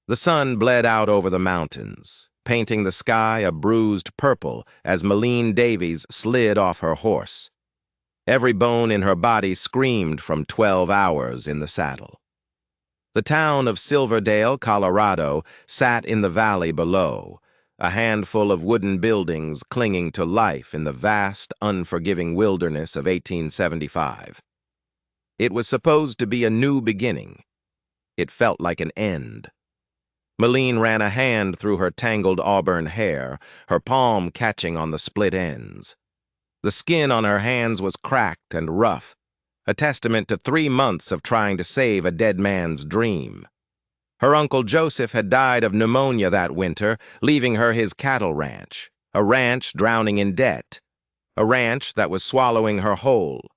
The sun bled out over the mountains, painting the sky a bruised purple as Malene Davies slid off her horse. Every bone in her body screamed from 12 hours in the saddle. The town of Silverdale, Colorado, sat in the valley below, a handful of wooden buildings clinging to life in the vast, unforgiving wilderness of 1875. It was supposed to be a new beginning. It felt like an end. Malene ran a hand through her tangled auburn hair, her palm catching on the split ends. The skin on her hands was cracked and rough, a testament to 3 months of trying to save a dead man's dream. Her Uncle Joseph had died of pneumonia that winter, leaving her his cattle ranch, a ranch drowning in debt, a ranch that was swallowing her whole.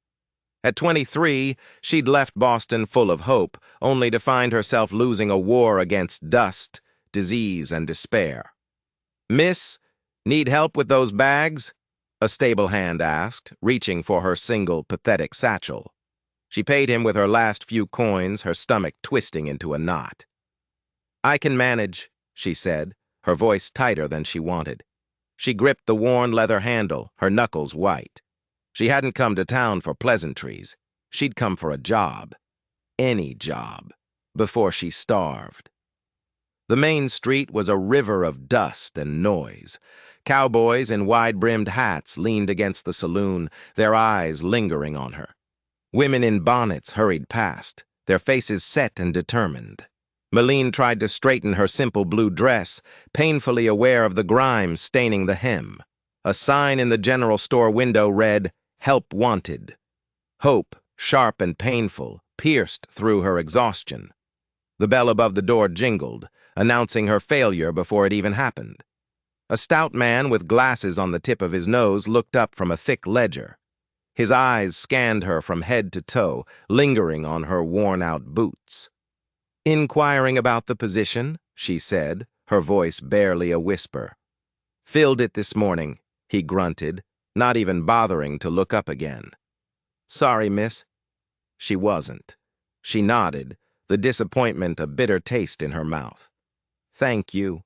At 23, she'd left Boston full of hope, only to find herself losing a war against dust, disease, and despair. "Miss, need help with those bags?" a stable hand asked, reaching for her single, pathetic satchel. She paid him with her last few coins, her stomach twisting into a knot. "I can manage," she said, her voice tighter than she wanted. She gripped the worn leather handle, her knuckles white. She hadn't come to town for pleasantries. She'd come for a job. Any job. Before she starved. The main street was a river of dust and noise. Cowboys in wide-brimmed hats leaned against the saloon, their eyes lingering on her. Women in bonnets hurried past, their faces set and determined. Malene tried to straighten her simple blue dress, painfully aware of the grime staining the hem. A sign in the general store window read, "Help Wanted." Hope, sharp and painful, pierced through her exhaustion. The bell above the door jingled, announcing her failure before it even happened. A stout man with glasses on the tip of his nose looked up from a thick ledger. His eyes scanned her from head to toe, lingering on her worn-out boots. "Inquiring about the position," she said, her voice barely a whisper. "Filled it this morning," he grunted, not even bothering to look up again. "Sorry, miss." She wasn't. She nodded, the disappointment a bitter taste in her mouth. "Thank you."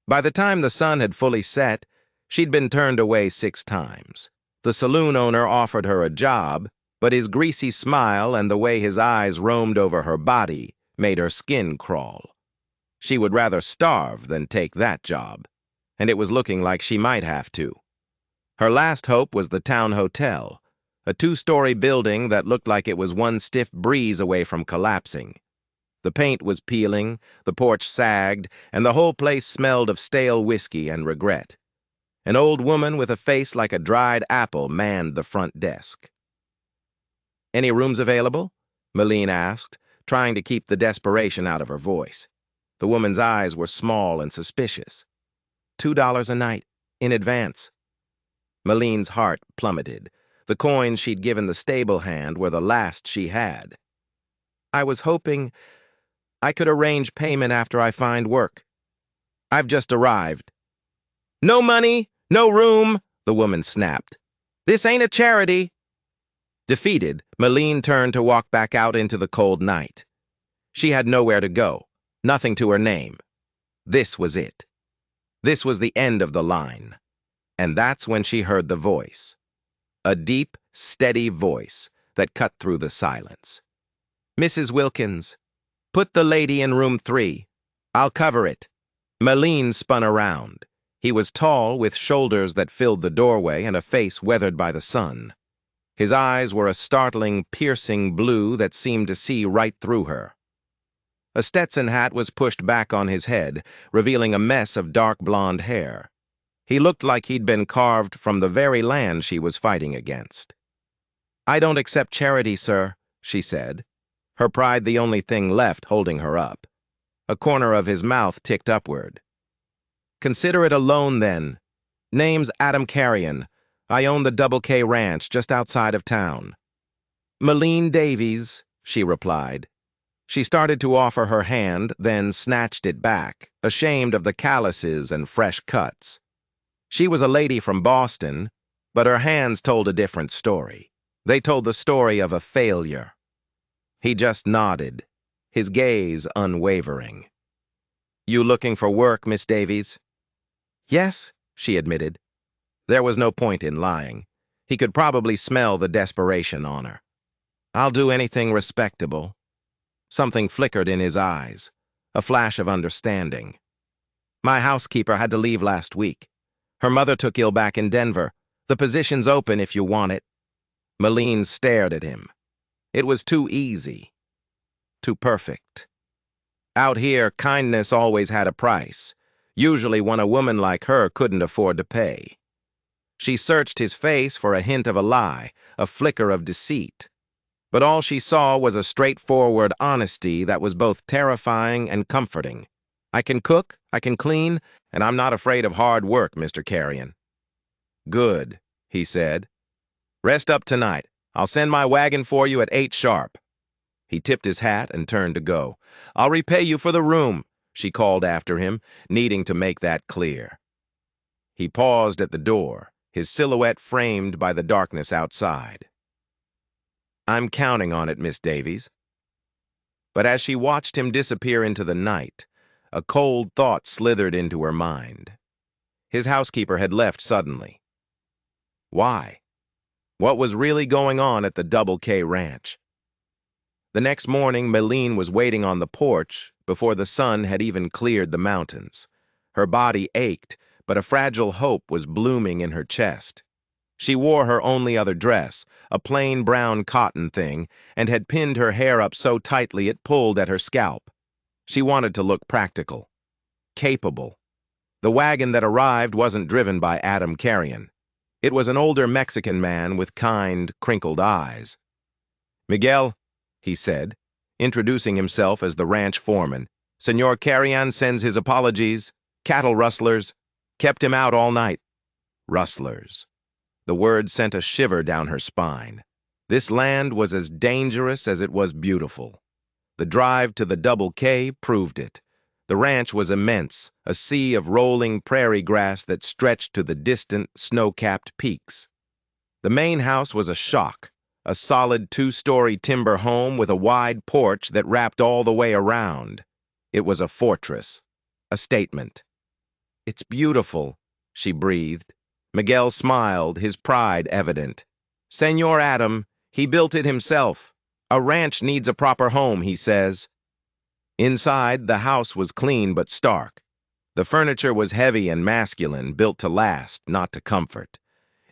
By the time the sun had fully set, she'd been turned away 6 times. The saloon owner offered her a job, but his greasy smile and the way his eyes roamed over her body made her skin crawl. She would rather starve than take that job, and it was looking like she might have to. Her last hope was the town hotel, a 2-story building that looked like it was one stiff breeze away from collapsing. The paint was peeling, the porch sagged, and the whole place smelled of stale whiskey and regret. An old woman with a face like a dried apple manned the front desk. "Any rooms available?" Malene asked, trying to keep the desperation out of her voice. The woman's eyes were small and suspicious. $2 a night, in advance." Malene's heart plummeted. The coins she'd given the stable hand were the last she had. "I was hoping I could arrange payment after I find work. I've just arrived." "No money, no room," the woman snapped. "This ain't a charity." Defeated, Malene turned to walk back out into the cold night. She had nowhere to go, nothing to her name. This was it. This was the end of the line. And that's when she heard the voice. A deep, steady voice that cut through the silence. "Mrs. Wilkins, put the lady in room 3. I'll cover it." Malene spun around. He was tall, with shoulders that filled the doorway and a face weathered by the sun. His eyes were a startling, piercing blue that seemed to see right through her. A Stetson hat was pushed back on his head, revealing a mess of dark blonde hair. He looked like he'd been carved from the very land she was fighting against. "I don't accept charity, sir," she said, her pride the only thing left holding her up. A corner of his mouth ticked upward. "Consider it a loan, then. Name's Adam Carrion. I own the Double K Ranch just outside of town." "Malene Davies," she replied. She started to offer her hand, then snatched it back, ashamed of the calluses and fresh cuts. She was a lady from Boston, but her hands told a different story. They told the story of a failure. He just nodded, his gaze unwavering. You looking for work, Miss Davies? Yes, she admitted. There was no point in lying. He could probably smell the desperation on her. I'll do anything respectable. Something flickered in his eyes, a flash of understanding. My housekeeper had to leave last week. Her mother took ill back in Denver. The position's open if you want it. Malene stared at him. It was too easy. Too perfect. Out here, kindness always had a price, usually one a woman like her couldn't afford to pay. She searched his face for a hint of a lie, a flicker of deceit. But all she saw was a straightforward honesty that was both terrifying and comforting. I can cook, I can clean, and I'm not afraid of hard work, Mr. Carrion. Good, he said. Rest up tonight. I'll send my wagon for you at 8 sharp. He tipped his hat and turned to go. I'll repay you for the room, she called after him, needing to make that clear. He paused at the door, his silhouette framed by the darkness outside. I'm counting on it, Miss Davies. But as she watched him disappear into the night, a cold thought slithered into her mind. His housekeeper had left suddenly. Why? What was really going on at the Double K Ranch? The next morning, Malene was waiting on the porch before the sun had even cleared the mountains. Her body ached, but a fragile hope was blooming in her chest. She wore her only other dress, a plain brown cotton thing, and had pinned her hair up so tightly it pulled at her scalp. She wanted to look practical, capable. The wagon that arrived wasn't driven by Adam Carrion. It was an older Mexican man with kind, crinkled eyes. Miguel, he said, introducing himself as the ranch foreman. Senor Carrion sends his apologies. Cattle rustlers. Kept him out all night. Rustlers. The word sent a shiver down her spine. This land was as dangerous as it was beautiful. The drive to the Double K proved it. The ranch was immense, a sea of rolling prairie grass that stretched to the distant, snow-capped peaks. The main house was a shock, a solid 2-story timber home with a wide porch that wrapped all the way around. It was a fortress, a statement. It's beautiful, she breathed. Miguel smiled, his pride evident. Senor Adam, he built it himself. A ranch needs a proper home, he says. Inside, the house was clean but stark. The furniture was heavy and masculine, built to last, not to comfort.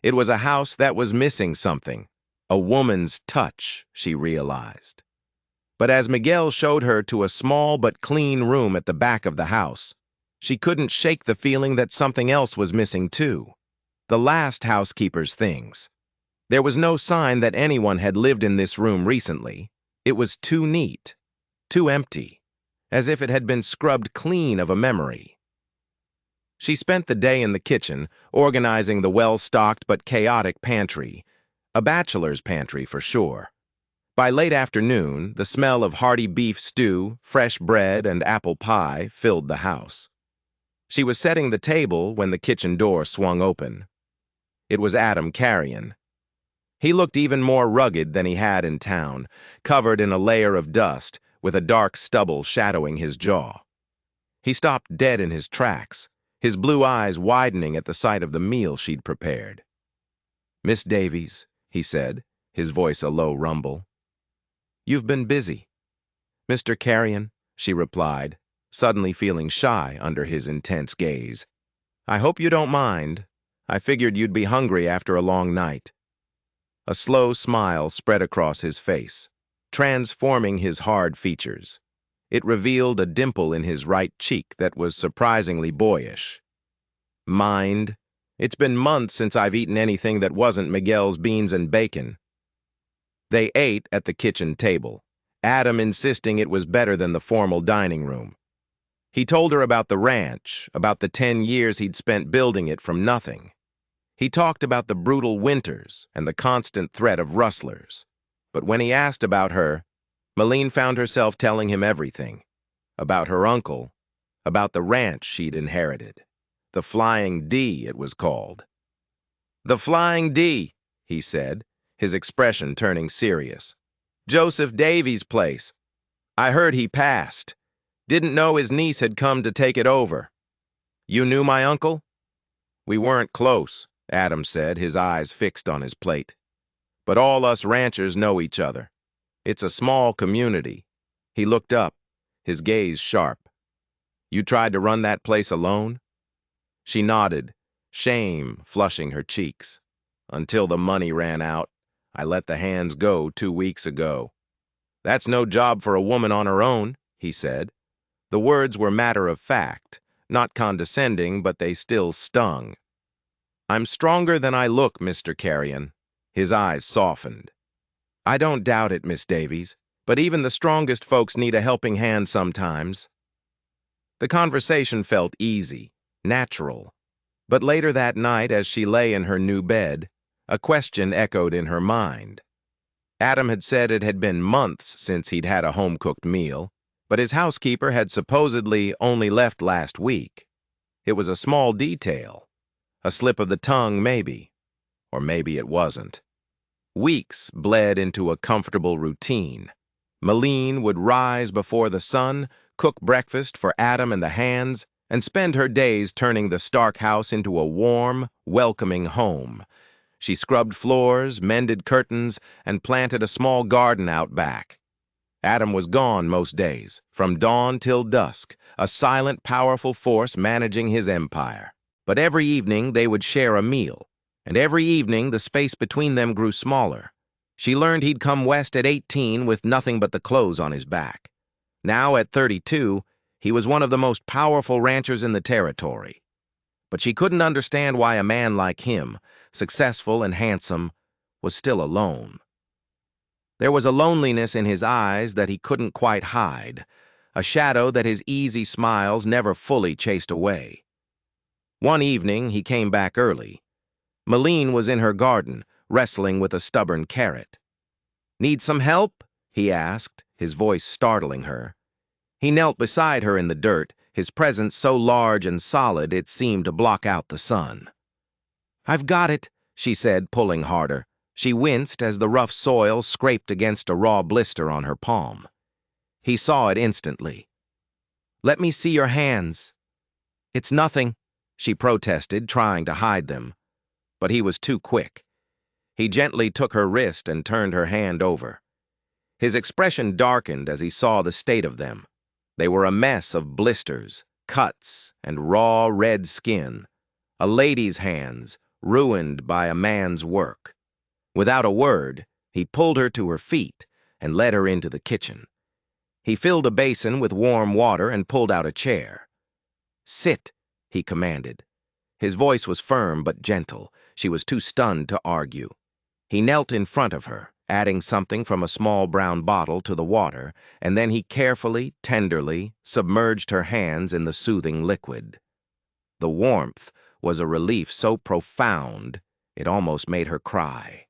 It was a house that was missing something. A woman's touch, she realized. But as Miguel showed her to a small but clean room at the back of the house, she couldn't shake the feeling that something else was missing too. The last housekeeper's things. There was no sign that anyone had lived in this room recently. It was too neat, too empty, as if it had been scrubbed clean of a memory. She spent the day in the kitchen, organizing the well-stocked but chaotic pantry, a bachelor's pantry for sure. By late afternoon, the smell of hearty beef stew, fresh bread, and apple pie filled the house. She was setting the table when the kitchen door swung open. It was Adam Carrion. He looked even more rugged than he had in town, covered in a layer of dust, with a dark stubble shadowing his jaw. He stopped dead in his tracks, his blue eyes widening at the sight of the meal she'd prepared. Miss Davies, he said, his voice a low rumble. You've been busy. Mr. Carrion, she replied, suddenly feeling shy under his intense gaze. I hope you don't mind. I figured you'd be hungry after a long night. A slow smile spread across his face, transforming his hard features. It revealed a dimple in his right cheek that was surprisingly boyish. Mind? It's been months since I've eaten anything that wasn't Miguel's beans and bacon. They ate at the kitchen table, Adam insisting it was better than the formal dining room. He told her about the ranch, about the 10 years he'd spent building it from nothing. He talked about the brutal winters and the constant threat of rustlers. But when he asked about her, Malene found herself telling him everything. About her uncle, about the ranch she'd inherited. The Flying D, it was called. The Flying D, he said, his expression turning serious. Joseph Davies' place. I heard he passed. Didn't know his niece had come to take it over. You knew my uncle? We weren't close, Adam said, his eyes fixed on his plate. But all us ranchers know each other. It's a small community. He looked up, his gaze sharp. You tried to run that place alone? She nodded, shame flushing her cheeks. Until the money ran out, I let the hands go 2 weeks ago. That's no job for a woman on her own, he said. The words were matter of fact, not condescending, but they still stung. I'm stronger than I look, Mr. Carrion. His eyes softened. I don't doubt it, Miss Davies, but even the strongest folks need a helping hand sometimes. The conversation felt easy, natural. But later that night, as she lay in her new bed, a question echoed in her mind. Adam had said it had been months since he'd had a home-cooked meal, but his housekeeper had supposedly only left last week. It was a small detail. A slip of the tongue, maybe. Or maybe it wasn't. Weeks bled into a comfortable routine. Malene would rise before the sun, cook breakfast for Adam and the hands, and spend her days turning the Stark house into a warm, welcoming home. She scrubbed floors, mended curtains, and planted a small garden out back. Adam was gone most days, from dawn till dusk, a silent, powerful force managing his empire. But every evening they would share a meal, and every evening the space between them grew smaller. She learned he'd come west at 18 with nothing but the clothes on his back. Now, at 32, he was one of the most powerful ranchers in the territory. But she couldn't understand why a man like him, successful and handsome, was still alone. There was a loneliness in his eyes that he couldn't quite hide, a shadow that his easy smiles never fully chased away. One evening, he came back early. Malene was in her garden, wrestling with a stubborn carrot. "Need some help?" he asked, his voice startling her. He knelt beside her in the dirt, his presence so large and solid it seemed to block out the sun. "I've got it," she said, pulling harder. She winced as the rough soil scraped against a raw blister on her palm. He saw it instantly. "Let me see your hands." "It's nothing," she protested, trying to hide them. But he was too quick. He gently took her wrist and turned her hand over. His expression darkened as he saw the state of them. They were a mess of blisters, cuts, and raw red skin. A lady's hands, ruined by a man's work. Without a word, he pulled her to her feet and led her into the kitchen. He filled a basin with warm water and pulled out a chair. "Sit," he commanded. His voice was firm but gentle. She was too stunned to argue. He knelt in front of her, adding something from a small brown bottle to the water, and then he carefully, tenderly, submerged her hands in the soothing liquid. The warmth was a relief so profound it almost made her cry.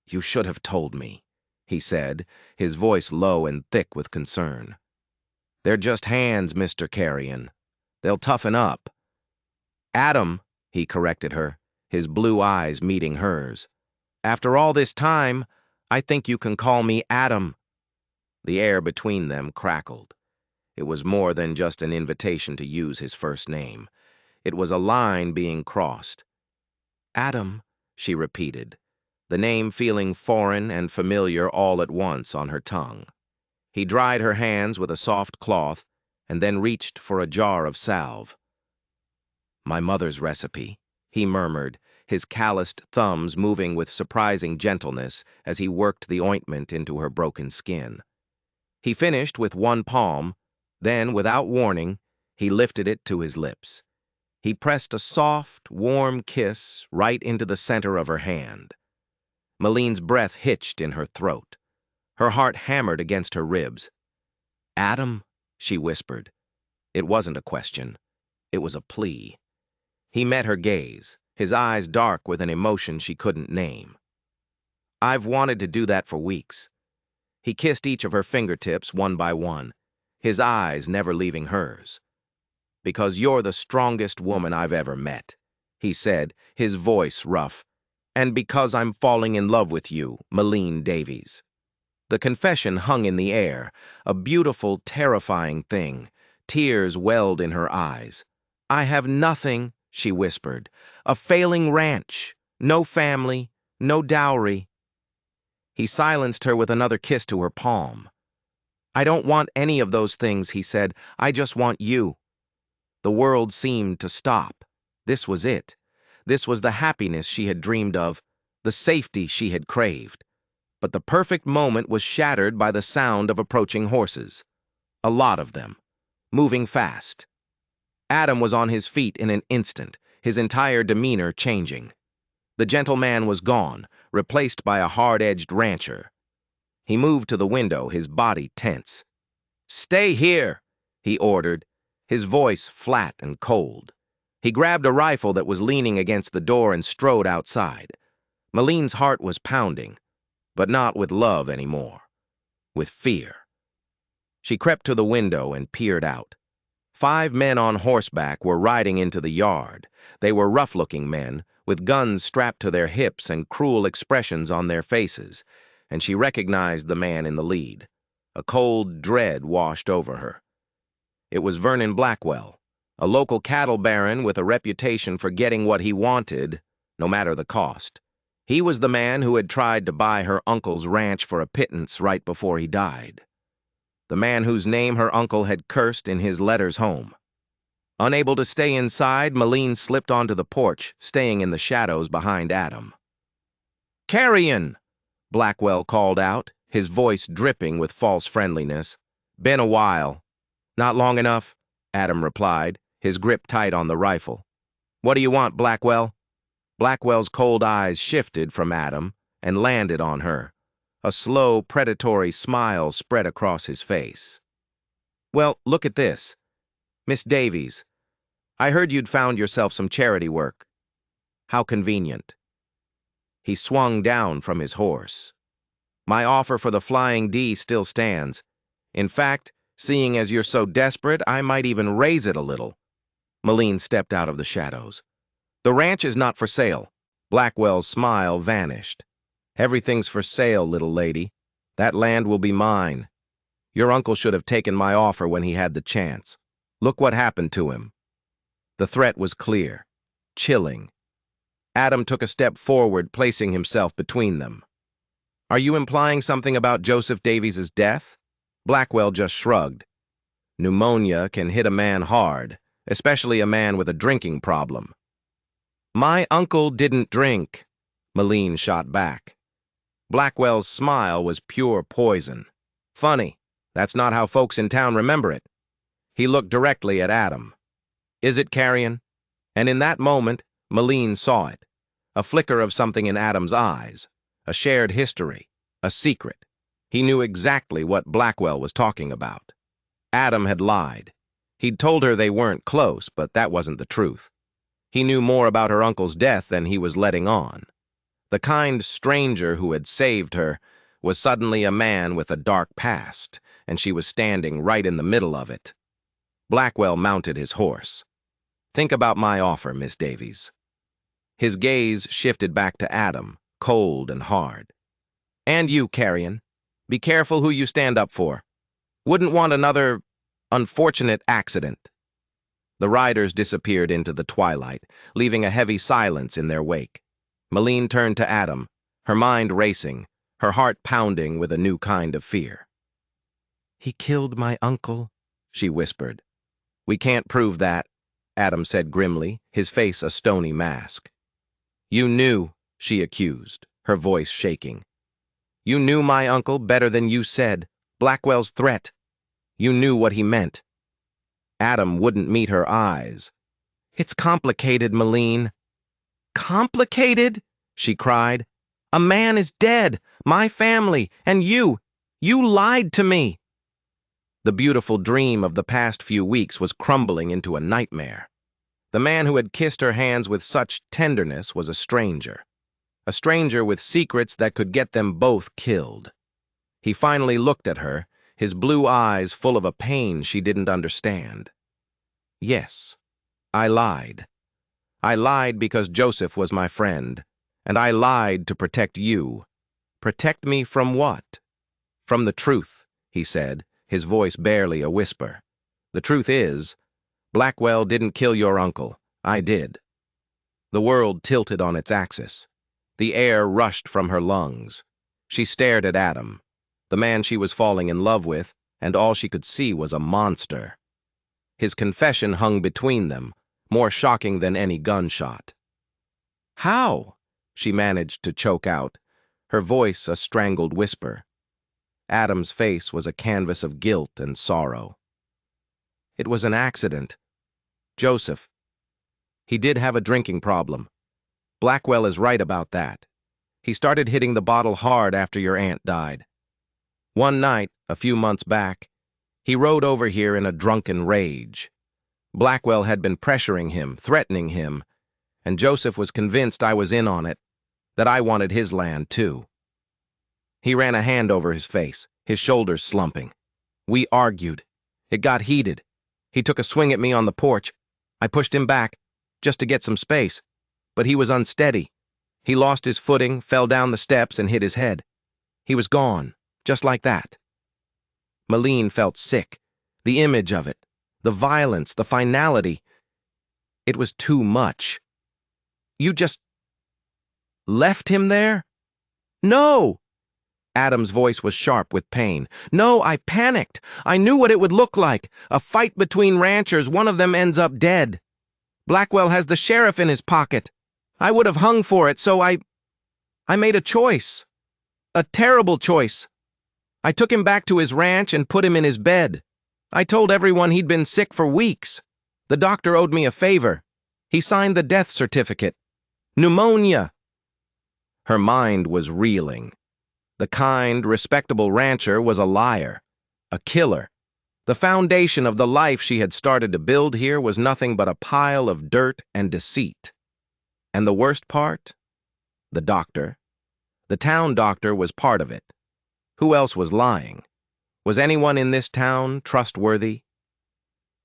"You should have told me," he said, his voice low and thick with concern. "They're just hands, Mr. Carrion. They'll toughen up." "Adam," he corrected her, his blue eyes meeting hers. "After all this time, I think you can call me Adam." The air between them crackled. It was more than just an invitation to use his first name. It was a line being crossed. "Adam," she repeated, the name feeling foreign and familiar all at once on her tongue. He dried her hands with a soft cloth and then reached for a jar of salve. "My mother's recipe," he murmured, his calloused thumbs moving with surprising gentleness as he worked the ointment into her broken skin. He finished with one palm, then, without warning, he lifted it to his lips. He pressed a soft, warm kiss right into the center of her hand. Malene's breath hitched in her throat. Her heart hammered against her ribs. "Adam," she whispered. It wasn't a question. It was a plea. He met her gaze, his eyes dark with an emotion she couldn't name. "I've wanted to do that for weeks." He kissed each of her fingertips one by one, his eyes never leaving hers. "Because you're the strongest woman I've ever met," he said, his voice rough. "And because I'm falling in love with you, Malene Davies." The confession hung in the air, a beautiful, terrifying thing. Tears welled in her eyes. "I have nothing," she whispered. "A failing ranch. No family. No dowry." He silenced her with another kiss to her palm. "I don't want any of those things," he said. "I just want you." The world seemed to stop. This was it. This was the happiness she had dreamed of, the safety she had craved. But the perfect moment was shattered by the sound of approaching horses. A lot of them, moving fast. Adam was on his feet in an instant, his entire demeanor changing. The gentleman was gone, replaced by a hard-edged rancher. He moved to the window, his body tense. "Stay here," he ordered, his voice flat and cold. He grabbed a rifle that was leaning against the door and strode outside. Malene's heart was pounding, but not with love anymore, with fear. She crept to the window and peered out. 5 men on horseback were riding into the yard. They were rough-looking men, with guns strapped to their hips and cruel expressions on their faces, and she recognized the man in the lead. A cold dread washed over her. It was Vernon Blackwell, a local cattle baron with a reputation for getting what he wanted, no matter the cost. He was the man who had tried to buy her uncle's ranch for a pittance right before he died. The man whose name her uncle had cursed in his letters home. Unable to stay inside, Malene slipped onto the porch, staying in the shadows behind Adam. "Carrion!" Blackwell called out, his voice dripping with false friendliness. "Been a while." "Not long enough," Adam replied, his grip tight on the rifle. "What do you want, Blackwell?" Blackwell's cold eyes shifted from Adam and landed on her. A slow, predatory smile spread across his face. "Well, look at this. Miss Davies, I heard you'd found yourself some charity work. How convenient." He swung down from his horse. "My offer for the Flying D still stands. In fact, seeing as you're so desperate, I might even raise it a little." Malene stepped out of the shadows. "The ranch is not for sale." Blackwell's smile vanished. "Everything's for sale, little lady. That land will be mine. Your uncle should have taken my offer when he had the chance. Look what happened to him." The threat was clear, chilling. Adam took a step forward, placing himself between them. "Are you implying something about Joseph Davies' death?" Blackwell just shrugged. "Pneumonia can hit a man hard, especially a man with a drinking problem." "My uncle didn't drink," Malene shot back. Blackwell's smile was pure poison. "Funny, that's not how folks in town remember it." He looked directly at Adam. "Is it, Carrion?" And in that moment, Malene saw it. A flicker of something in Adam's eyes. A shared history. A secret. He knew exactly what Blackwell was talking about. Adam had lied. He'd told her they weren't close, but that wasn't the truth. He knew more about her uncle's death than he was letting on. The kind stranger who had saved her was suddenly a man with a dark past, and she was standing right in the middle of it. Blackwell mounted his horse. "Think about my offer, Miss Davies." His gaze shifted back to Adam, cold and hard. "And you, Carrion. Be careful who you stand up for. Wouldn't want another unfortunate accident." The riders disappeared into the twilight, leaving a heavy silence in their wake. Malene turned to Adam, her mind racing, her heart pounding with a new kind of fear. "He killed my uncle," she whispered. "We can't prove that," Adam said grimly, his face a stony mask. "You knew," she accused, her voice shaking. "You knew my uncle better than you said. Blackwell's threat. You knew what he meant." Adam wouldn't meet her eyes. "It's complicated, Malene." "Complicated?" she cried. "A man is dead, my family, and you lied to me." The beautiful dream of the past few weeks was crumbling into a nightmare. The man who had kissed her hands with such tenderness was a stranger with secrets that could get them both killed. He finally looked at her, his blue eyes full of a pain she didn't understand. "Yes, I lied. I lied because Joseph was my friend, and I lied to protect you. Protect me from what?" "From the truth," he said, his voice barely a whisper. "The truth is, Blackwell didn't kill your uncle. I did." The world tilted on its axis. The air rushed from her lungs. She stared at Adam, the man she was falling in love with, and all she could see was a monster. His confession hung between them, more shocking than any gunshot. "How?" she managed to choke out, her voice a strangled whisper. Adam's face was a canvas of guilt and sorrow. "It was an accident. Joseph. He did have a drinking problem. Blackwell is right about that. He started hitting the bottle hard after your aunt died. One night, a few months back, he rode over here in a drunken rage. Blackwell had been pressuring him, threatening him, and Joseph was convinced I was in on it, that I wanted his land too. He ran a hand over his face, his shoulders slumping. We argued. It got heated. He took a swing at me on the porch. I pushed him back, just to get some space, but he was unsteady. He lost his footing, fell down the steps, and hit his head. He was gone, just like that." Malene felt sick. The image of it, the violence, the finality. It was too much. "You just left him there?" "No!" Adam's voice was sharp with pain. "No, I panicked. I knew what it would look like. A fight between ranchers, one of them ends up dead. Blackwell has the sheriff in his pocket. I would have hung for it, so I made a choice. A terrible choice. I took him back to his ranch and put him in his bed. I told everyone he'd been sick for weeks. The doctor owed me a favor. He signed the death certificate. Pneumonia." Her mind was reeling. The kind, respectable rancher was a liar, a killer. The foundation of the life she had started to build here was nothing but a pile of dirt and deceit. And the worst part? The doctor. The town doctor was part of it. Who else was lying? Was anyone in this town trustworthy?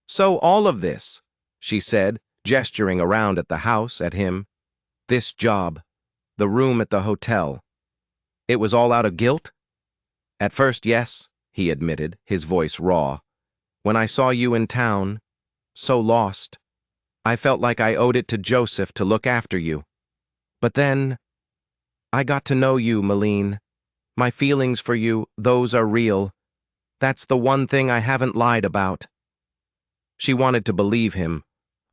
"So all of this," she said, gesturing around at the house, at him. "This job, the room at the hotel. It was all out of guilt?" "At first, yes," he admitted, his voice raw. "When I saw you in town, so lost, I felt like I owed it to Joseph to look after you. But then, I got to know you, Malene. My feelings for you, those are real. That's the one thing I haven't lied about." She wanted to believe him,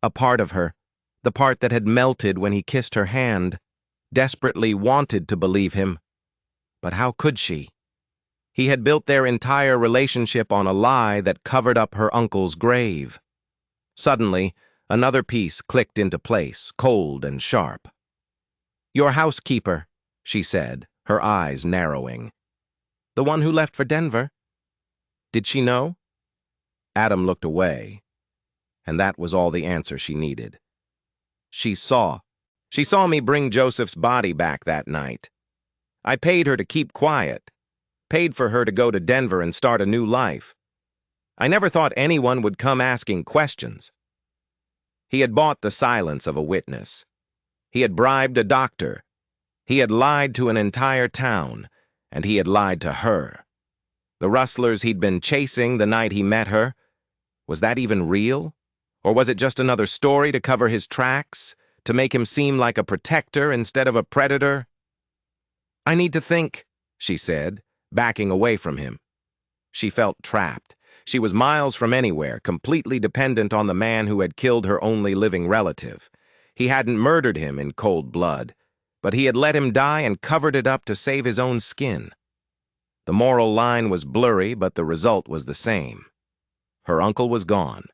a part of her, the part that had melted when he kissed her hand, desperately wanted to believe him. But how could she? He had built their entire relationship on a lie that covered up her uncle's grave. Suddenly, another piece clicked into place, cold and sharp. "Your housekeeper," she said, her eyes narrowing. "The one who left for Denver? Did she know?" Adam looked away, and that was all the answer she needed. She saw. She saw me bring Joseph's body back that night. I paid her to keep quiet, paid for her to go to Denver and start a new life. I never thought anyone would come asking questions. He had bought the silence of a witness. He had bribed a doctor. He had lied to an entire town, and he had lied to her. The rustlers he'd been chasing the night he met her, was that even real? Or was it just another story to cover his tracks, to make him seem like a protector instead of a predator? "I need to think," she said, backing away from him. She felt trapped. She was miles from anywhere, completely dependent on the man who had killed her only living relative. He hadn't murdered him in cold blood, but he had let him die and covered it up to save his own skin. The moral line was blurry, but the result was the same. Her uncle was gone,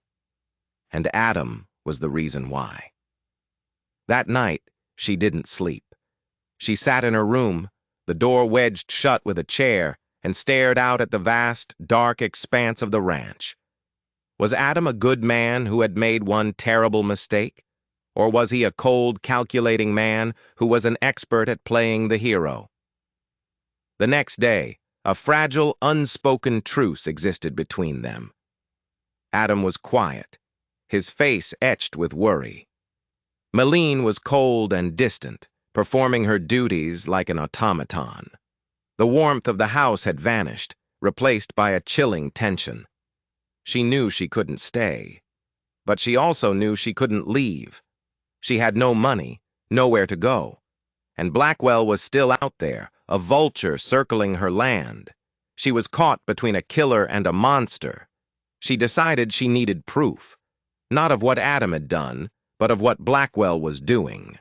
and Adam was the reason why. That night, she didn't sleep. She sat in her room, the door wedged shut with a chair, and stared out at the vast, dark expanse of the ranch. Was Adam a good man who had made one terrible mistake? Or was he a cold, calculating man who was an expert at playing the hero? The next day, a fragile, unspoken truce existed between them. Adam was quiet, his face etched with worry. Malene was cold and distant, performing her duties like an automaton. The warmth of the house had vanished. replaced by a chilling tension. She knew she couldn't stay, but she also knew she couldn't leave. She had no money, nowhere to go, and Blackwell was still out there, a vulture circling her land. She was caught between a killer and a monster. She decided she needed proof, not of what Adam had done, but of what Blackwell was doing.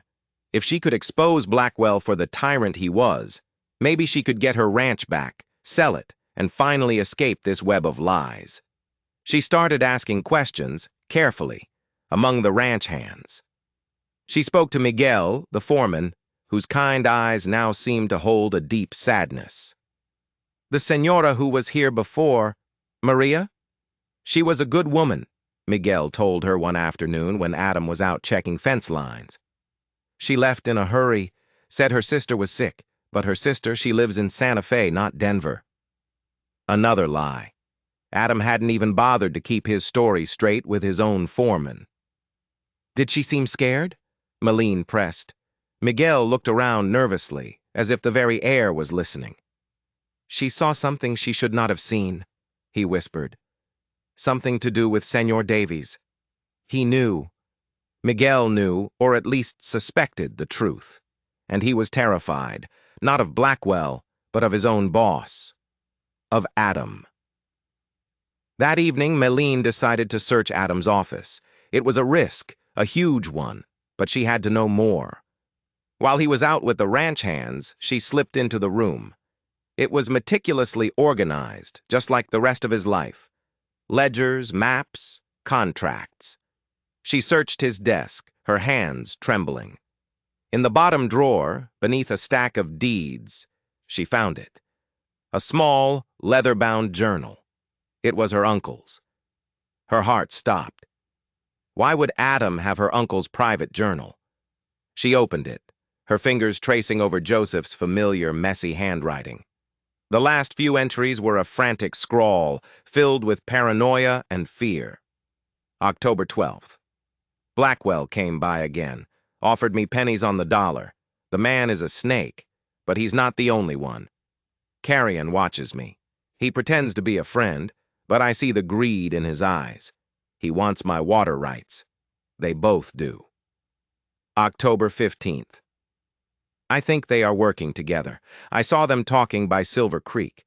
If she could expose Blackwell for the tyrant he was, maybe she could get her ranch back, sell it, and finally escape this web of lies. She started asking questions, carefully, among the ranch hands. She spoke to Miguel, the foreman, whose kind eyes now seemed to hold a deep sadness. The senora who was here before, Maria? She was a good woman, Miguel told her one afternoon when Adam was out checking fence lines. She left in a hurry, said her sister was sick, but her sister, she lives in Santa Fe, not Denver. Another lie. Adam hadn't even bothered to keep his story straight with his own foreman. Did she seem scared? Malene pressed. Miguel looked around nervously, as if the very air was listening. She saw something she should not have seen, he whispered. Something to do with Senor Davies. He knew. Miguel knew, or at least suspected, the truth. And he was terrified, not of Blackwell, but of his own boss. Of Adam. That evening, Malene decided to search Adam's office. It was a risk, a huge one, but she had to know more. While he was out with the ranch hands, she slipped into the room. It was meticulously organized, just like the rest of his life. Ledgers, maps, contracts. She searched his desk, her hands trembling. In the bottom drawer, beneath a stack of deeds, she found it. A small, leather-bound journal. It was her uncle's. Her heart stopped. Why would Adam have her uncle's private journal? She opened it, her fingers tracing over Joseph's familiar, messy handwriting. The last few entries were a frantic scrawl, filled with paranoia and fear. October 12th. Blackwell came by again, offered me pennies on the dollar. The man is a snake, but he's not the only one. Carrion watches me. He pretends to be a friend, but I see the greed in his eyes. He wants my water rights. They both do. October 15th. I think they are working together. I saw them talking by Silver Creek.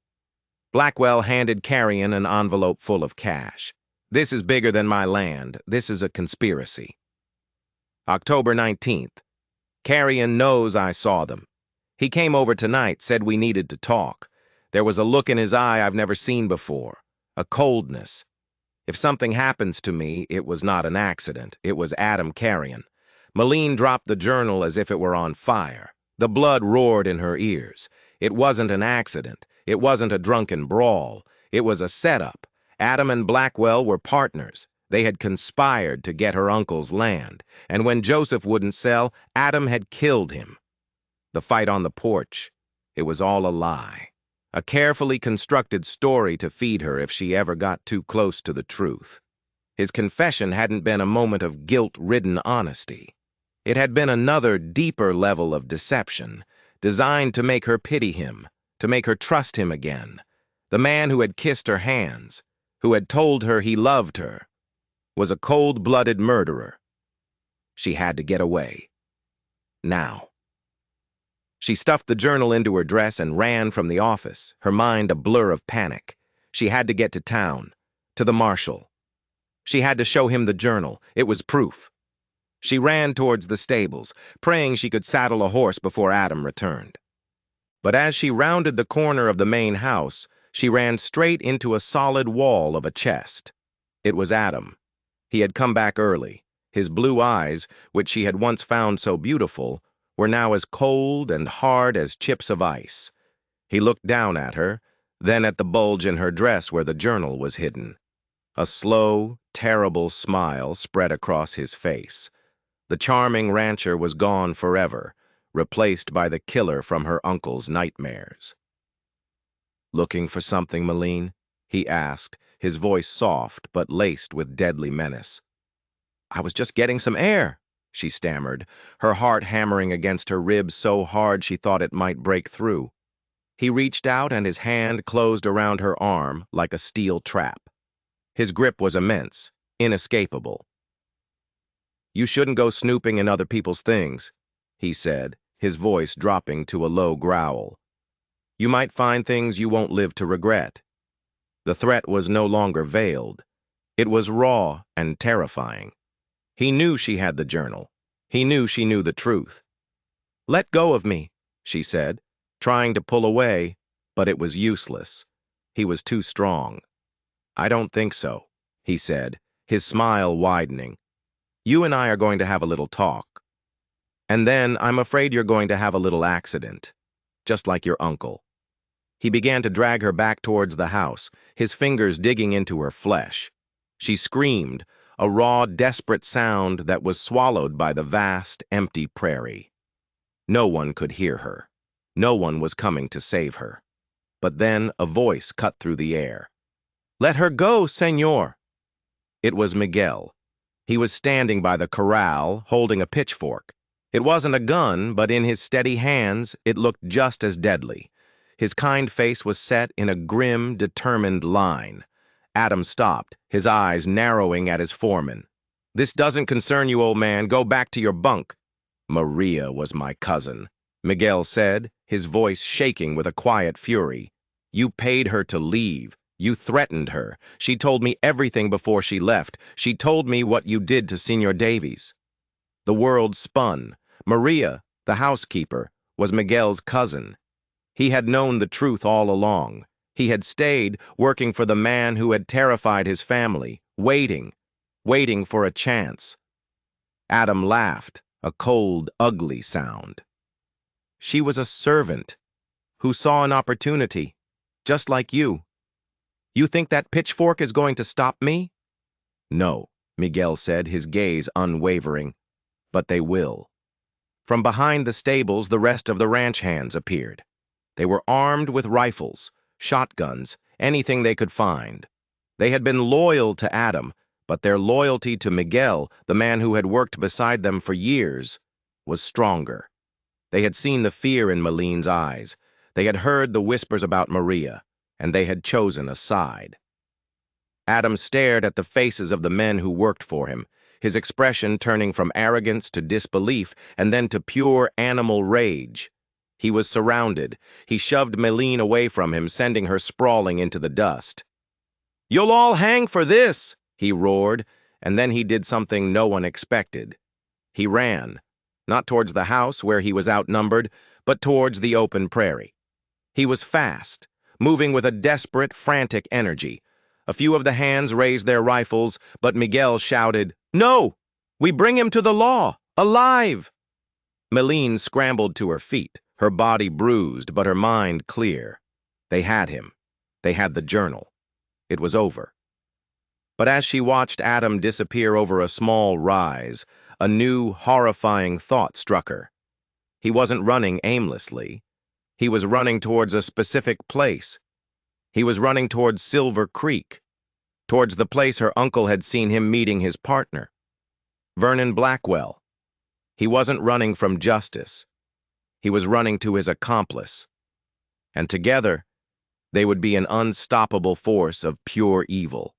Blackwell handed Carrion an envelope full of cash. This is bigger than my land. This is a conspiracy. October 19th. Carrion knows I saw them. He came over tonight, said we needed to talk. There was a look in his eye I've never seen before. A coldness. If something happens to me, it was not an accident. It was Adam Carrion. Malene dropped the journal as if it were on fire. The blood roared in her ears. It wasn't an accident. It wasn't a drunken brawl. It was a setup. Adam and Blackwell were partners. They had conspired to get her uncle's land, and when Joseph wouldn't sell, Adam had killed him. The fight on the porch, it was all a lie. A carefully constructed story to feed her if she ever got too close to the truth. His confession hadn't been a moment of guilt-ridden honesty. It had been another, deeper level of deception, designed to make her pity him, to make her trust him again. The man who had kissed her hands, who had told her he loved her, was a cold-blooded murderer. She had to get away. Now. She stuffed the journal into her dress and ran from the office, her mind a blur of panic. She had to get to town, to the marshal. She had to show him the journal. It was proof. She ran towards the stables, praying she could saddle a horse before Adam returned. But as she rounded the corner of the main house, she ran straight into a solid wall of a chest. It was Adam. He had come back early. His blue eyes, which she had once found so beautiful, were now as cold and hard as chips of ice. He looked down at her, then at the bulge in her dress where the journal was hidden. A slow, terrible smile spread across his face. The charming rancher was gone forever, replaced by the killer from her uncle's nightmares. "Looking for something, Malene?" he asked, his voice soft but laced with deadly menace. "I was just getting some air," she stammered, her heart hammering against her ribs so hard she thought it might break through. He reached out and his hand closed around her arm like a steel trap. His grip was immense, inescapable. "You shouldn't go snooping in other people's things," he said, his voice dropping to a low growl. "You might find things you won't live to regret." The threat was no longer veiled. It was raw and terrifying. He knew she had the journal. He knew she knew the truth. "Let go of me," she said, trying to pull away, but it was useless. He was too strong. "I don't think so," he said, his smile widening. "You and I are going to have a little talk. And then I'm afraid you're going to have a little accident, just like your uncle." He began to drag her back towards the house, his fingers digging into her flesh. She screamed, a raw, desperate sound that was swallowed by the vast, empty prairie. No one could hear her. No one was coming to save her. But then a voice cut through the air. "Let her go, señor." It was Miguel. He was standing by the corral, holding a pitchfork. It wasn't a gun, but in his steady hands, it looked just as deadly. His kind face was set in a grim, determined line. Adam stopped, his eyes narrowing at his foreman. "This doesn't concern you, old man. Go back to your bunk." "Maria was my cousin," Miguel said, his voice shaking with a quiet fury. "You paid her to leave. You threatened her. She told me everything before she left. She told me what you did to Señor Davies." The world spun. Maria, the housekeeper, was Miguel's cousin. He had known the truth all along. He had stayed, working for the man who had terrified his family, waiting for a chance. Adam laughed, a cold, ugly sound. "She was a servant who saw an opportunity, just like you. You think that pitchfork is going to stop me?" "No," Miguel said, his gaze unwavering. "But they will." From behind the stables, the rest of the ranch hands appeared. They were armed with rifles, shotguns, anything they could find. They had been loyal to Adam, but their loyalty to Miguel, the man who had worked beside them for years, was stronger. They had seen the fear in Maline's eyes. They had heard the whispers about Maria, and they had chosen a side. Adam stared at the faces of the men who worked for him, his expression turning from arrogance to disbelief and then to pure animal rage. He was surrounded. He shoved Maline away from him, sending her sprawling into the dust. "You'll all hang for this!" he roared, and then he did something no one expected. He ran, not towards the house where he was outnumbered, but towards the open prairie. He was fast, moving with a desperate, frantic energy. A few of the hands raised their rifles, but Miguel shouted, "No! We bring him to the law, alive!" Meline scrambled to her feet, her body bruised, but her mind clear. They had him. They had the journal. It was over. But as she watched Adam disappear over a small rise, a new, horrifying thought struck her. He wasn't running aimlessly. He was running towards a specific place. He was running towards Silver Creek, towards the place her uncle had seen him meeting his partner, Vernon Blackwell. He wasn't running from justice. He was running to his accomplice. And together, they would be an unstoppable force of pure evil.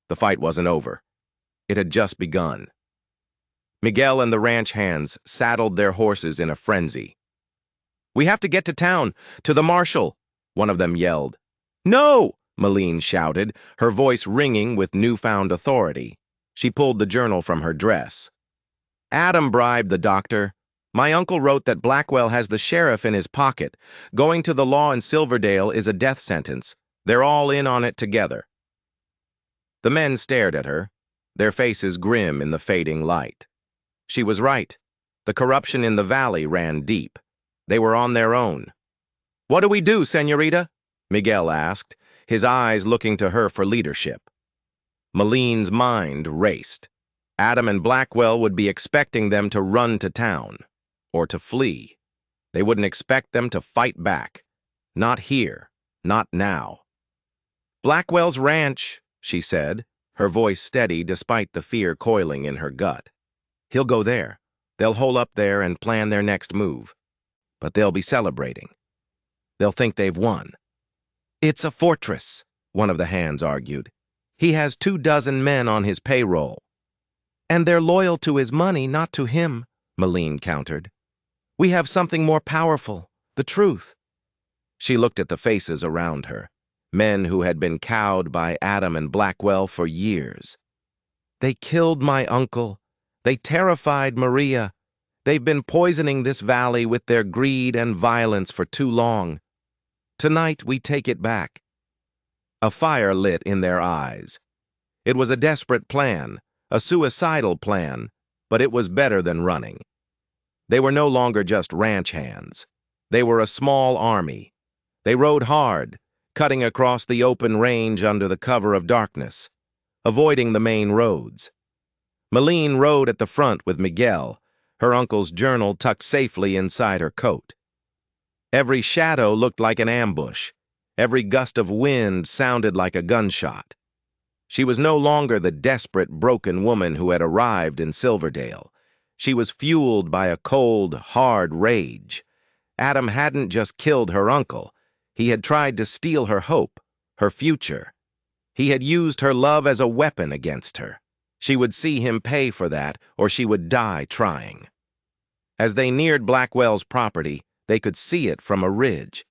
The fight wasn't over. It had just begun. Miguel and the ranch hands saddled their horses in a frenzy. "We have to get to town, to the marshal," one of them yelled. "No!" Maline shouted, her voice ringing with newfound authority. She pulled the journal from her dress. "Adam bribed the doctor. My uncle wrote that Blackwell has the sheriff in his pocket. Going to the law in Silverdale is a death sentence. They're all in on it together." The men stared at her, their faces grim in the fading light. She was right. The corruption in the valley ran deep. They were on their own. "What do we do, señorita?" Miguel asked, his eyes looking to her for leadership. Maline's mind raced. Adam and Blackwell would be expecting them to run to town, or to flee. They wouldn't expect them to fight back. Not here, not now. "Blackwell's ranch," she said, her voice steady despite the fear coiling in her gut. "He'll go there. They'll hole up there and plan their next move. But they'll be celebrating. They'll think they've won. It's a fortress, one of the hands argued. He has 24 men on his payroll. And they're loyal to his money, not to him, Malene countered. We have something more powerful, the truth. She looked at the faces around her, men who had been cowed by Adam and Blackwell for years. They killed my uncle. They terrified Maria. They've been poisoning this valley with their greed and violence for too long. Tonight we take it back. A fire lit in their eyes. It was a desperate plan, a suicidal plan, but it was better than running. They were no longer just ranch hands. They were a small army. They rode hard, cutting across the open range under the cover of darkness, avoiding the main roads. Malene rode at the front with Miguel, her uncle's journal tucked safely inside her coat. Every shadow looked like an ambush. Every gust of wind sounded like a gunshot. She was no longer the desperate, broken woman who had arrived in Silverdale. She was fueled by a cold, hard rage. Adam hadn't just killed her uncle. He had tried to steal her hope, her future. He had used her love as a weapon against her. She would see him pay for that, or she would die trying. As they neared Blackwell's property, they could see it from a ridge.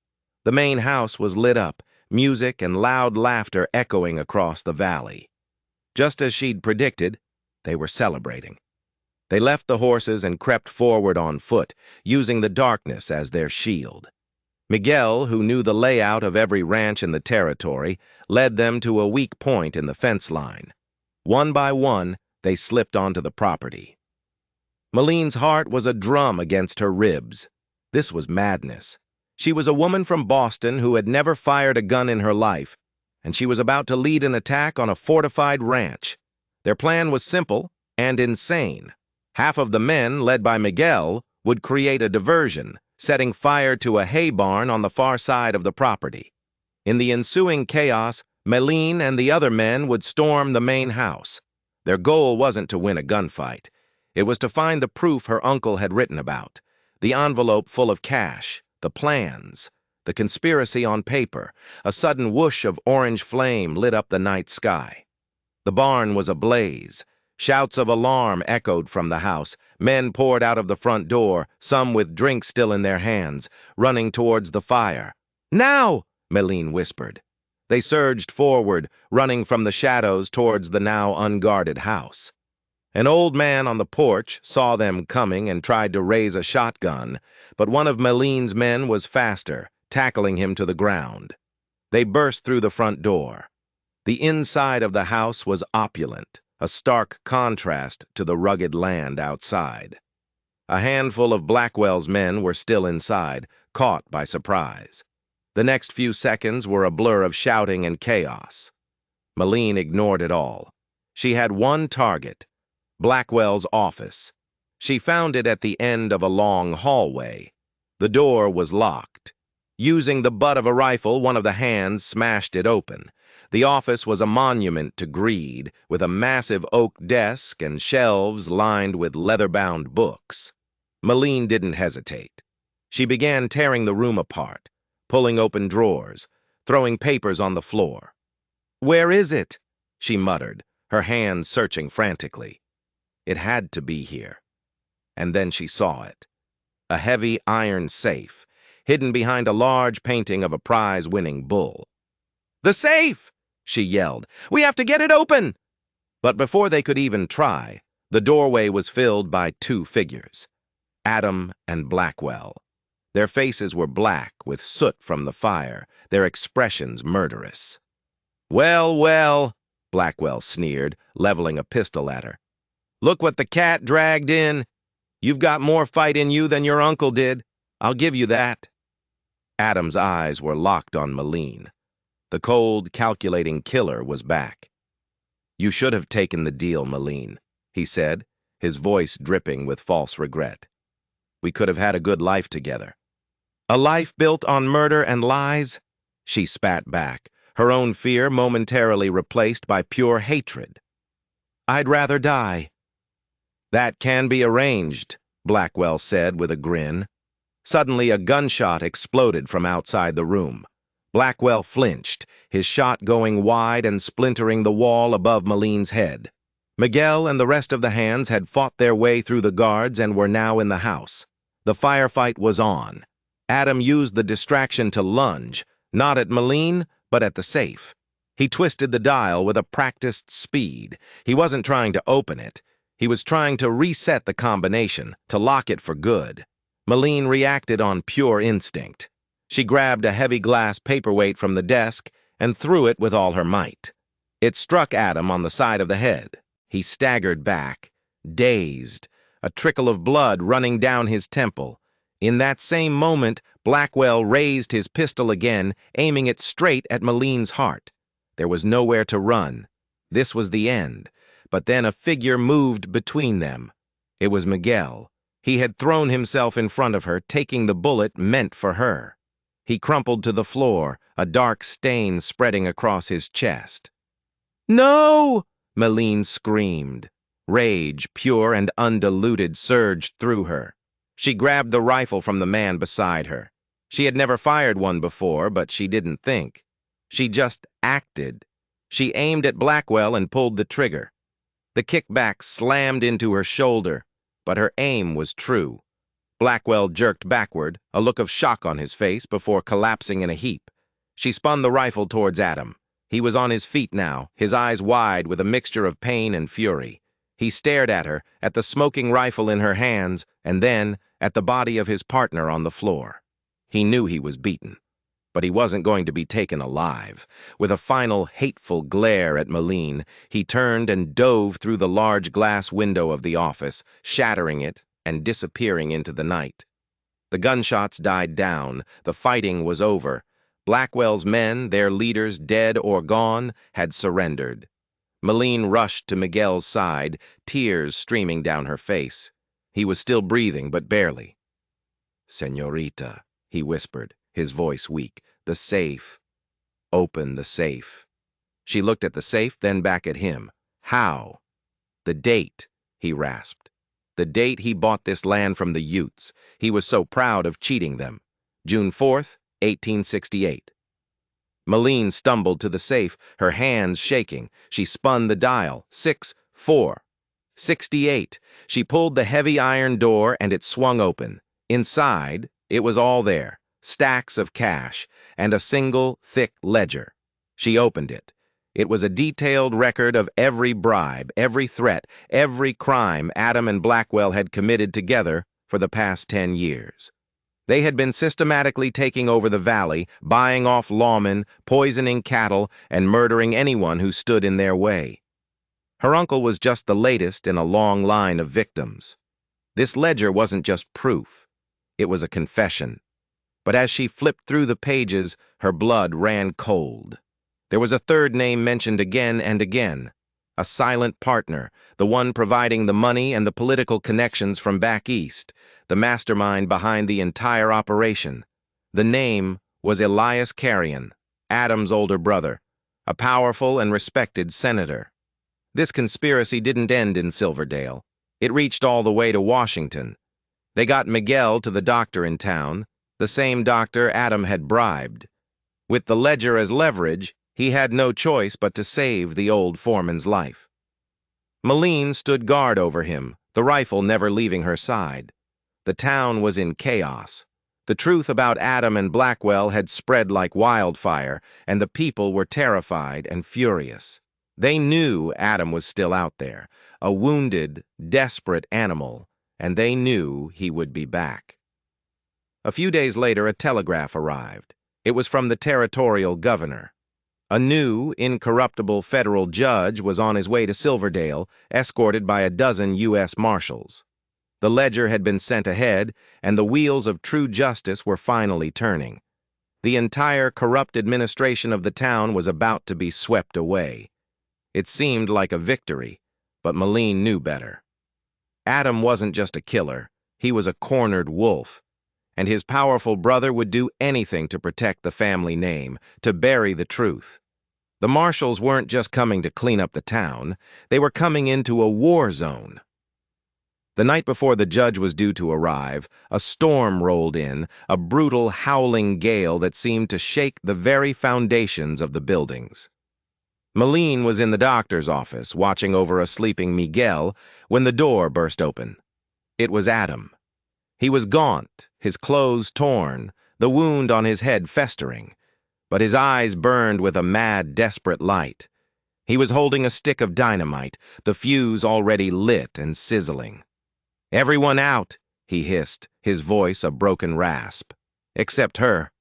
The main house was lit up, music and loud laughter echoing across the valley. Just as she'd predicted, they were celebrating. They left the horses and crept forward on foot, using the darkness as their shield. Miguel, who knew the layout of every ranch in the territory, led them to a weak point in the fence line. One by one, they slipped onto the property. Malene's heart was a drum against her ribs. This was madness. She was a woman from Boston who had never fired a gun in her life, and she was about to lead an attack on a fortified ranch. Their plan was simple and insane. Half of the men, led by Miguel, would create a diversion, setting fire to a hay barn on the far side of the property. In the ensuing chaos, Malene and the other men would storm the main house. Their goal wasn't to win a gunfight. It was to find the proof her uncle had written about, the envelope full of cash, the plans, the conspiracy on paper. A sudden whoosh of orange flame lit up the night sky. The barn was ablaze. Shouts of alarm echoed from the house. Men poured out of the front door, some with drinks still in their hands, running towards the fire. "Now!" Malene whispered. They surged forward, running from the shadows towards the now unguarded house. An old man on the porch saw them coming and tried to raise a shotgun, but one of Malene's men was faster, tackling him to the ground. They burst through the front door. The inside of the house was opulent, a stark contrast to the rugged land outside. A handful of Blackwell's men were still inside, caught by surprise. The next few seconds were a blur of shouting and chaos. Malene ignored it all. She had one target, Blackwell's office. She found it at the end of a long hallway. The door was locked. Using the butt of a rifle, one of the hands smashed it open. The office was a monument to greed, with a massive oak desk and shelves lined with leather-bound books. Malene didn't hesitate. She began tearing the room apart, pulling open drawers, throwing papers on the floor. "Where is it?" she muttered, her hands searching frantically. It had to be here. And then she saw it. A heavy iron safe, hidden behind a large painting of a prize-winning bull. "The safe!" she yelled. "We have to get it open!" But before they could even try, the doorway was filled by two figures, Adam and Blackwell. Their faces were black with soot from the fire, their expressions murderous. "Well, well," Blackwell sneered, leveling a pistol at her. "Look what the cat dragged in. You've got more fight in you than your uncle did. I'll give you that." Adam's eyes were locked on Malene. The cold, calculating killer was back. "You should have taken the deal, Malene," he said, his voice dripping with false regret. "We could have had a good life together." "A life built on murder and lies?" She spat back, her own fear momentarily replaced by pure hatred. "I'd rather die." "That can be arranged," Blackwell said with a grin. Suddenly, a gunshot exploded from outside the room. Blackwell flinched, his shot going wide and splintering the wall above Maline's head. Miguel and the rest of the hands had fought their way through the guards and were now in the house. The firefight was on. Adam used the distraction to lunge, not at Maline, but at the safe. He twisted the dial with a practiced speed. He wasn't trying to open it. He was trying to reset the combination, to lock it for good. Maline reacted on pure instinct. She grabbed a heavy glass paperweight from the desk and threw it with all her might. It struck Adam on the side of the head. He staggered back, dazed, a trickle of blood running down his temple. In that same moment, Blackwell raised his pistol again, aiming it straight at Maline's heart. There was nowhere to run. This was the end. But then a figure moved between them. It was Miguel. He had thrown himself in front of her, taking the bullet meant for her. He crumpled to the floor, a dark stain spreading across his chest. "No!" Maline screamed. Rage, pure and undiluted, surged through her. She grabbed the rifle from the man beside her. She had never fired one before, but she didn't think. She just acted. She aimed at Blackwell and pulled the trigger. The kickback slammed into her shoulder, but her aim was true. Blackwell jerked backward, a look of shock on his face, before collapsing in a heap. She spun the rifle towards Adam. He was on his feet now, his eyes wide with a mixture of pain and fury. He stared at her, at the smoking rifle in her hands, and then at the body of his partner on the floor. He knew he was beaten, but he wasn't going to be taken alive. With a final hateful glare at Maline, he turned and dove through the large glass window of the office, shattering it and disappearing into the night. The gunshots died down. The fighting was over. Blackwell's men, their leaders dead or gone, had surrendered. Maline rushed to Miguel's side, tears streaming down her face. He was still breathing, but barely. "Señorita," he whispered, his voice weak. "The safe. Open the safe." She looked at the safe, then back at him. "How?" "The date," he rasped. "The date he bought this land from the Utes. He was so proud of cheating them. June 4th, 1868. Maline stumbled to the safe, her hands shaking. She spun the dial. 6-4. 68. She pulled the heavy iron door and it swung open. Inside, it was all there. Stacks of cash and a single, thick ledger. She opened it. It was a detailed record of every bribe, every threat, every crime Adam and Blackwell had committed together for the past 10 years. They had been systematically taking over the valley, buying off lawmen, poisoning cattle, and murdering anyone who stood in their way. Her uncle was just the latest in a long line of victims. This ledger wasn't just proof. It was a confession. But as she flipped through the pages, her blood ran cold. There was a third name mentioned again and again. A silent partner, the one providing the money and the political connections from back east, the mastermind behind the entire operation. The name was Elias Carrion, Adam's older brother, a powerful and respected senator. This conspiracy didn't end in Silverdale. It reached all the way to Washington. They got Miguel to the doctor in town, the same doctor Adam had bribed. With the ledger as leverage, he had no choice but to save the old foreman's life. Maline stood guard over him, the rifle never leaving her side. The town was in chaos. The truth about Adam and Blackwell had spread like wildfire, and the people were terrified and furious. They knew Adam was still out there, a wounded, desperate animal, and they knew he would be back. A few days later, a telegraph arrived. It was from the territorial governor. A new, incorruptible federal judge was on his way to Silverdale, escorted by a dozen U.S. Marshals. The ledger had been sent ahead, and the wheels of true justice were finally turning. The entire corrupt administration of the town was about to be swept away. It seemed like a victory, but Maline knew better. Adam wasn't just a killer, he was a cornered wolf, and his powerful brother would do anything to protect the family name, to bury the truth. The Marshals weren't just coming to clean up the town, they were coming into a war zone. The night before the judge was due to arrive, a storm rolled in, a brutal, howling gale that seemed to shake the very foundations of the buildings. Malene was in the doctor's office, watching over a sleeping Miguel, when the door burst open. It was Adam. He was gaunt, his clothes torn, the wound on his head festering, but his eyes burned with a mad, desperate light. He was holding a stick of dynamite, the fuse already lit and sizzling. "Everyone out," he hissed, his voice a broken rasp. "Except her."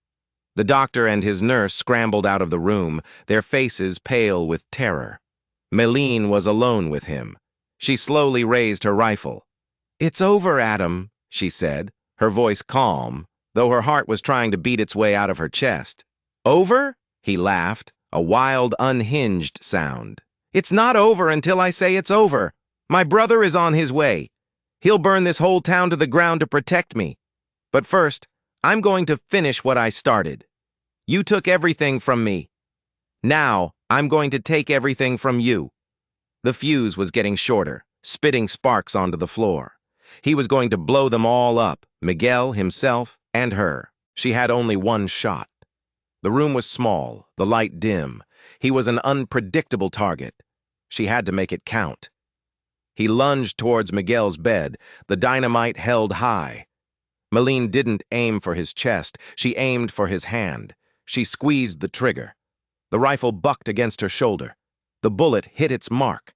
The doctor and his nurse scrambled out of the room, their faces pale with terror. Malene was alone with him. She slowly raised her rifle. "It's over, Adam," she said, her voice calm, though her heart was trying to beat its way out of her chest. "Over?" He laughed, a wild, unhinged sound. "It's not over until I say it's over. My brother is on his way. He'll burn this whole town to the ground to protect me. But first, I'm going to finish what I started. You took everything from me. Now, I'm going to take everything from you." The fuse was getting shorter, spitting sparks onto the floor. He was going to blow them all up, Miguel, himself, and her. She had only one shot. The room was small, the light dim. He was an unpredictable target. She had to make it count. He lunged towards Miguel's bed, the dynamite held high. Malene didn't aim for his chest, she aimed for his hand. She squeezed the trigger. The rifle bucked against her shoulder. The bullet hit its mark.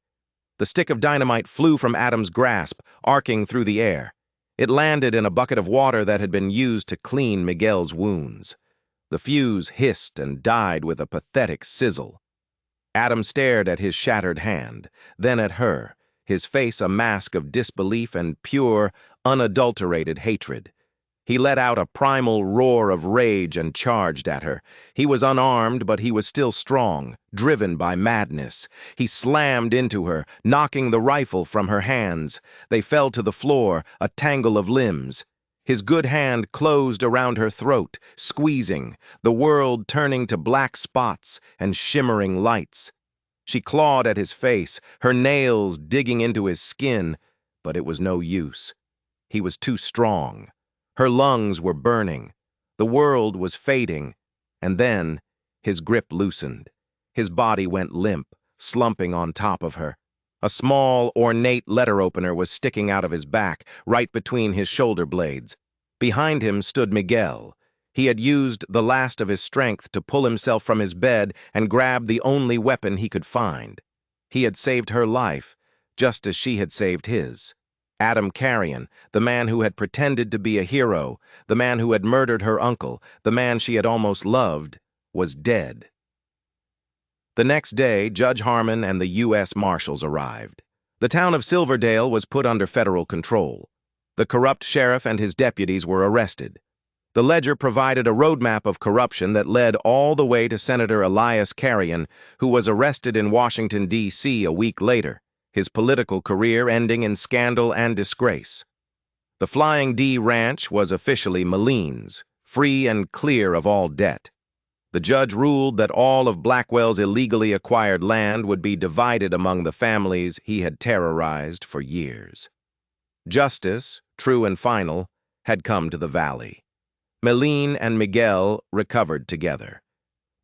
The stick of dynamite flew from Adam's grasp, arcing through the air. It landed in a bucket of water that had been used to clean Miguel's wounds. The fuse hissed and died with a pathetic sizzle. Adam stared at his shattered hand, then at her, his face a mask of disbelief and pure, unadulterated hatred. He let out a primal roar of rage and charged at her. He was unarmed, but he was still strong, driven by madness. He slammed into her, knocking the rifle from her hands. They fell to the floor, a tangle of limbs. His good hand closed around her throat, squeezing, the world turning to black spots and shimmering lights. She clawed at his face, her nails digging into his skin, but it was no use. He was too strong. Her lungs were burning. The world was fading. And then, his grip loosened. His body went limp, slumping on top of her. A small, ornate letter opener was sticking out of his back, right between his shoulder blades. Behind him stood Miguel. He had used the last of his strength to pull himself from his bed and grab the only weapon he could find. He had saved her life, just as she had saved his. Adam Carrion, the man who had pretended to be a hero, the man who had murdered her uncle, the man she had almost loved, was dead. The next day, Judge Harmon and the U.S. Marshals arrived. The town of Silverdale was put under federal control. The corrupt sheriff and his deputies were arrested. The ledger provided a roadmap of corruption that led all the way to Senator Elias Carrion, who was arrested in Washington, D.C. a week later, his political career ending in scandal and disgrace. The Flying D Ranch was officially Malene's, free and clear of all debt. The judge ruled that all of Blackwell's illegally acquired land would be divided among the families he had terrorized for years. Justice, true and final, had come to the valley. Malene and Miguel recovered together.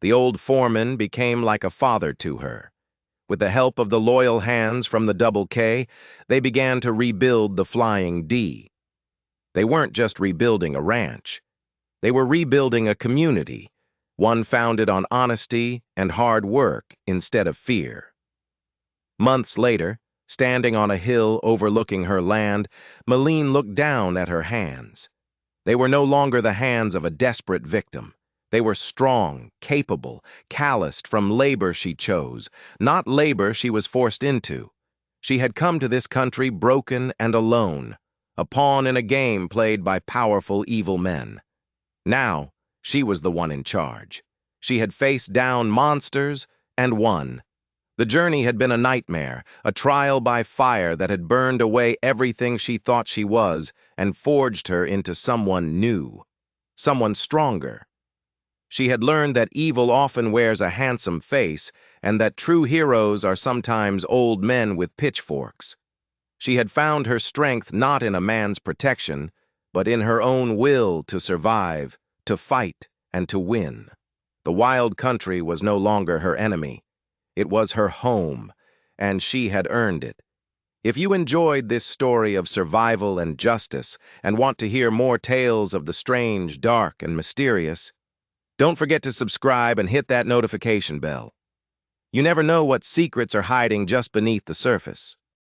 The old foreman became like a father to her. With the help of the loyal hands from the Double K, they began to rebuild the Flying D. They weren't just rebuilding a ranch. They were rebuilding a community, one founded on honesty and hard work instead of fear. Months later, standing on a hill overlooking her land, Malene looked down at her hands. They were no longer the hands of a desperate victim. They were strong, capable, calloused from labor she chose, not labor she was forced into. She had come to this country broken and alone, a pawn in a game played by powerful, evil men. Now, she was the one in charge. She had faced down monsters and won. The journey had been a nightmare, a trial by fire that had burned away everything she thought she was and forged her into someone new, someone stronger. She had learned that evil often wears a handsome face and that true heroes are sometimes old men with pitchforks. She had found her strength not in a man's protection, but in her own will to survive, to fight, and to win. The wild country was no longer her enemy. It was her home, and she had earned it. If you enjoyed this story of survival and justice and want to hear more tales of the strange, dark, and mysterious, don't forget to subscribe and hit that notification bell. You never know what secrets are hiding just beneath the surface.